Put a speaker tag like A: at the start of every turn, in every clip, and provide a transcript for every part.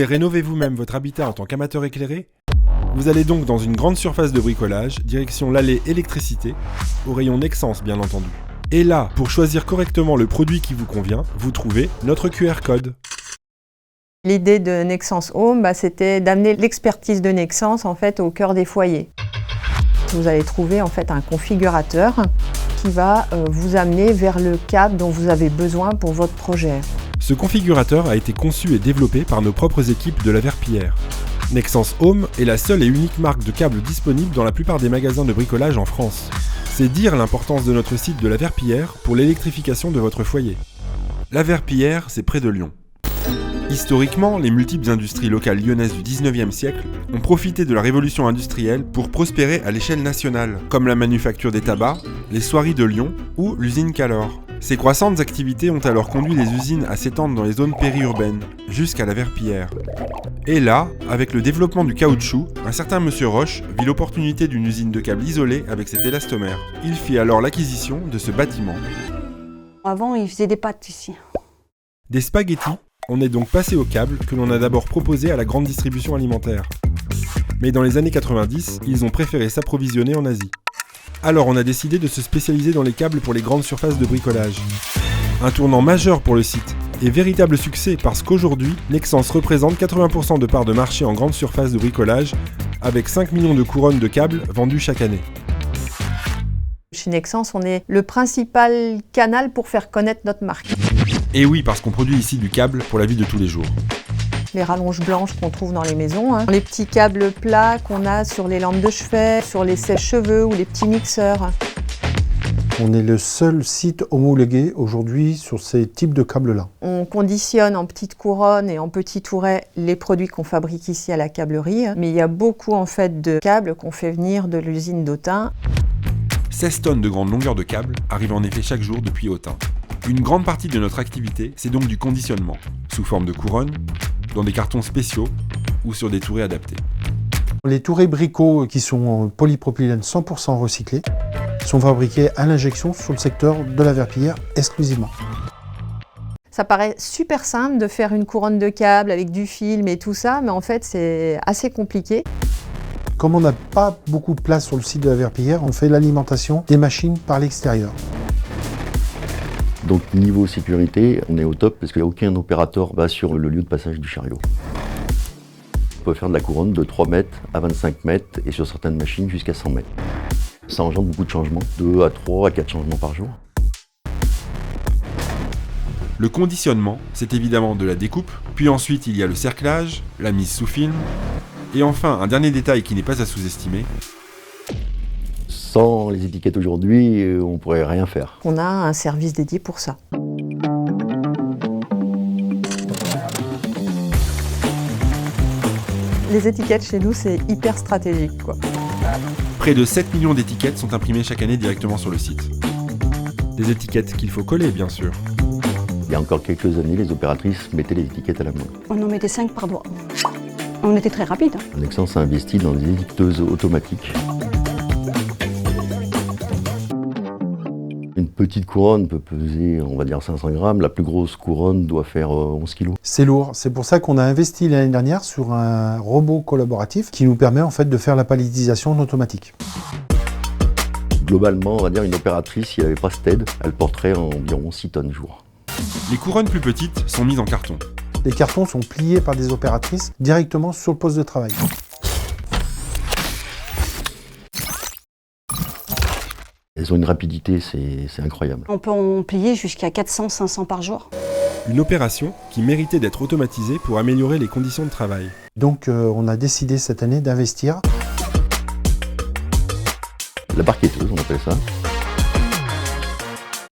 A: voulez rénover vous-même votre habitat en tant qu'amateur éclairé? Vous allez donc dans une grande surface de bricolage, direction l'allée électricité, au rayon Nexans bien entendu. Et là, pour choisir correctement le produit qui vous convient, vous trouvez notre QR code.
B: L'idée de Nexans Home, c'était d'amener l'expertise de Nexans en fait, au cœur des foyers. Vous allez trouver en fait un configurateur qui va vous amener vers le câble dont vous avez besoin pour votre projet.
A: Ce configurateur a été conçu et développé par nos propres équipes de la Verpillière. Nexans Home est la seule et unique marque de câbles disponible dans la plupart des magasins de bricolage en France. C'est dire l'importance de notre site de la Verpillière pour l'électrification de votre foyer. La Verpillière, c'est près de Lyon. Historiquement, les multiples industries locales lyonnaises du 19e siècle ont profité de la révolution industrielle pour prospérer à l'échelle nationale, comme la manufacture des tabacs, les soieries de Lyon ou l'usine Calor. Ces croissantes activités ont alors conduit les usines à s'étendre dans les zones périurbaines, jusqu'à la Verpillière. Et là, avec le développement du caoutchouc, un certain monsieur Roche vit l'opportunité d'une usine de câbles isolée avec cet élastomère. Il fit alors l'acquisition de ce bâtiment.
C: Avant, ils faisaient des pâtes ici.
A: Des spaghettis, on est donc passé au câble que l'on a d'abord proposé à la grande distribution alimentaire. Mais dans les années 90, ils ont préféré s'approvisionner en Asie. Alors on a décidé de se spécialiser dans les câbles pour les grandes surfaces de bricolage. Un tournant majeur pour le site, et véritable succès parce qu'aujourd'hui, Nexans représente 80% de part de marché en grande surface de bricolage, avec 5 millions de couronnes de câbles vendues chaque année.
B: Chez Nexans, on est le principal canal pour faire connaître notre marque.
A: Et oui, parce qu'on produit ici du câble pour la vie de tous les jours.
B: Les rallonges blanches qu'on trouve dans les maisons, les petits câbles plats qu'on a sur les lampes de chevet, sur les sèche-cheveux ou les petits mixeurs.
D: On est le seul site homologué aujourd'hui sur ces types de câbles-là.
B: On conditionne en petites couronnes et en petits tourets les produits qu'on fabrique ici à la câblerie, mais il y a beaucoup en fait de câbles qu'on fait venir de l'usine d'Autun.
A: 16 tonnes de grande longueur de câbles arrivent en effet chaque jour depuis Autun. Une grande partie de notre activité, c'est donc du conditionnement, sous forme de couronnes, dans des cartons spéciaux ou sur des tourets adaptés.
D: Les tourets Brico, qui sont en polypropylène 100% recyclé, sont fabriqués à l'injection sur le secteur de la Verpillière exclusivement.
B: Ça paraît super simple de faire une couronne de câble avec du film et tout ça, mais en fait c'est assez compliqué.
D: Comme on n'a pas beaucoup de place sur le site de la Verpillière, on fait l'alimentation des machines par l'extérieur.
E: Donc niveau sécurité, on est au top parce qu'il n'y a aucun opérateur va sur le lieu de passage du chariot. On peut faire de la couronne de 3 mètres à 25 mètres et sur certaines machines jusqu'à 100 mètres. Ça engendre beaucoup de changements, 2 à 3 à 4 changements par jour.
A: Le conditionnement, c'est évidemment de la découpe, puis ensuite il y a le cerclage, la mise sous film, et enfin un dernier détail qui n'est pas à sous-estimer.
E: Sans les étiquettes aujourd'hui, on ne pourrait rien faire.
B: On a un service dédié pour ça. Les étiquettes chez nous, c'est hyper stratégique, quoi.
A: Près de 7 millions d'étiquettes sont imprimées chaque année directement sur le site. Des étiquettes qu'il faut coller, bien sûr.
E: Il y a encore quelques années, les opératrices mettaient les étiquettes à la main.
C: On en mettait 5 par doigt. On était très rapide.
E: Nexans a investi dans des étiqueteuses automatiques. Une petite couronne peut peser, on va dire 500 grammes. La plus grosse couronne doit faire 11 kilos.
D: C'est lourd. C'est pour ça qu'on a investi l'année dernière sur un robot collaboratif qui nous permet en fait de faire la palettisation en automatique.
E: Globalement, on va dire une opératrice, s'il n'y avait pas cette aide, elle porterait environ 6 tonnes jour.
A: Les couronnes plus petites sont mises en carton.
D: Les cartons sont pliés par des opératrices directement sur le poste de travail.
E: Elles ont une rapidité, c'est incroyable.
C: On peut en plier jusqu'à 400-500 par jour.
A: Une opération qui méritait d'être automatisée pour améliorer les conditions de travail.
D: Donc on a décidé cette année d'investir.
E: La barquetteuse, on appelle ça.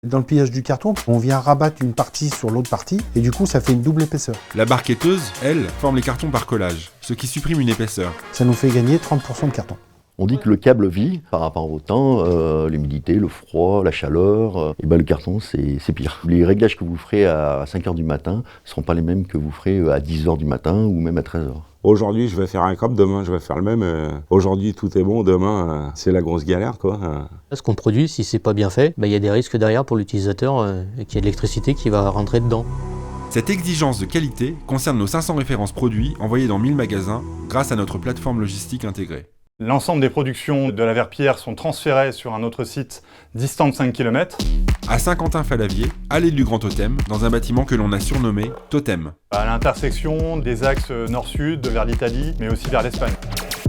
D: Dans le pliage du carton, on vient rabattre une partie sur l'autre partie et du coup ça fait une double épaisseur.
A: La barquetteuse, elle, forme les cartons par collage, ce qui supprime une épaisseur.
D: Ça nous fait gagner 30% de carton.
E: On dit que le câble vit par rapport au temps, l'humidité, le froid, la chaleur. Et ben le carton, c'est pire. Les réglages que vous ferez à 5h du matin ne seront pas les mêmes que vous ferez à 10h du matin ou même à 13h.
F: Aujourd'hui, je vais faire un câble, demain, je vais faire le même. Aujourd'hui, tout est bon, demain, c'est la grosse galère, quoi.
G: Ce qu'on produit, si c'est pas bien fait, il y a des risques derrière pour l'utilisateur qu'il y ait de l'électricité qui va rentrer dedans.
A: Cette exigence de qualité concerne nos 500 références produits envoyées dans 1000 magasins grâce à notre plateforme logistique intégrée.
G: L'ensemble des productions de la Verpillière sont transférées sur un autre site distant de 5 km.
A: À Saint-Quentin-Falavier, allée du Grand Totem, dans un bâtiment que l'on a surnommé Totem.
G: À l'intersection des axes nord-sud vers l'Italie, mais aussi vers l'Espagne.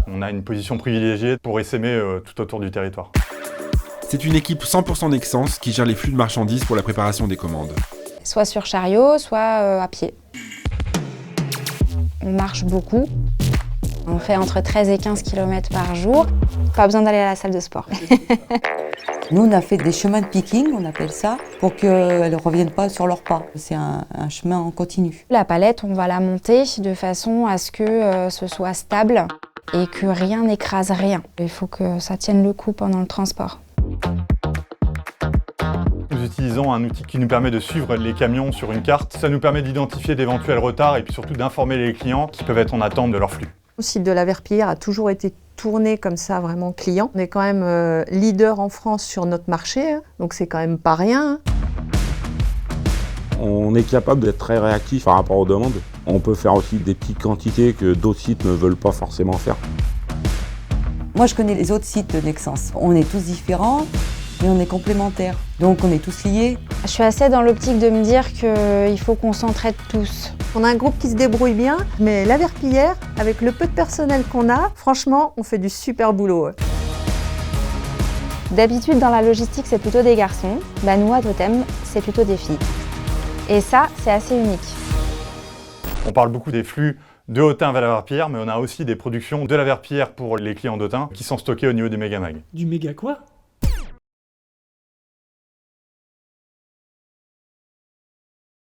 G: On a une position privilégiée pour essaimer tout autour du territoire.
A: C'est une équipe 100% Nexans qui gère les flux de marchandises pour la préparation des commandes.
H: Soit sur chariot, soit à pied. On marche beaucoup. On fait entre 13 et 15 km par jour. Pas besoin d'aller à la salle de sport.
I: Nous, on a fait des chemins de picking, on appelle ça, pour qu'elles ne reviennent pas sur leurs pas. C'est un chemin en continu.
H: La palette, on va la monter de façon à ce que ce soit stable et que rien n'écrase rien. Il faut que ça tienne le coup pendant le transport.
G: Nous utilisons un outil qui nous permet de suivre les camions sur une carte. Ça nous permet d'identifier d'éventuels retards et puis surtout d'informer les clients qui peuvent être en attente de leur flux.
B: Le site de la Verpillière a toujours été tourné comme ça, vraiment client. On est quand même leader en France sur notre marché, hein, donc c'est quand même pas rien.
F: On est capable d'être très réactif par rapport aux demandes. On peut faire aussi des petites quantités que d'autres sites ne veulent pas forcément faire.
I: Moi, je connais les autres sites de Nexans. On est tous différents, mais on est complémentaires. Donc, on est tous liés.
H: Je suis assez dans l'optique de me dire qu'il faut qu'on s'entraide tous.
B: On a un groupe qui se débrouille bien, mais la Verpillière, avec le peu de personnel qu'on a, franchement, on fait du super boulot.
H: D'habitude, dans la logistique, c'est plutôt des garçons. Nous, à Totem, c'est plutôt des filles. Et ça, c'est assez unique.
G: On parle beaucoup des flux de Autun vers la Verpillière, mais on a aussi des productions de la Verpillière pour les clients d'Autun qui sont stockées au niveau des Mégamag.
J: Du méga quoi?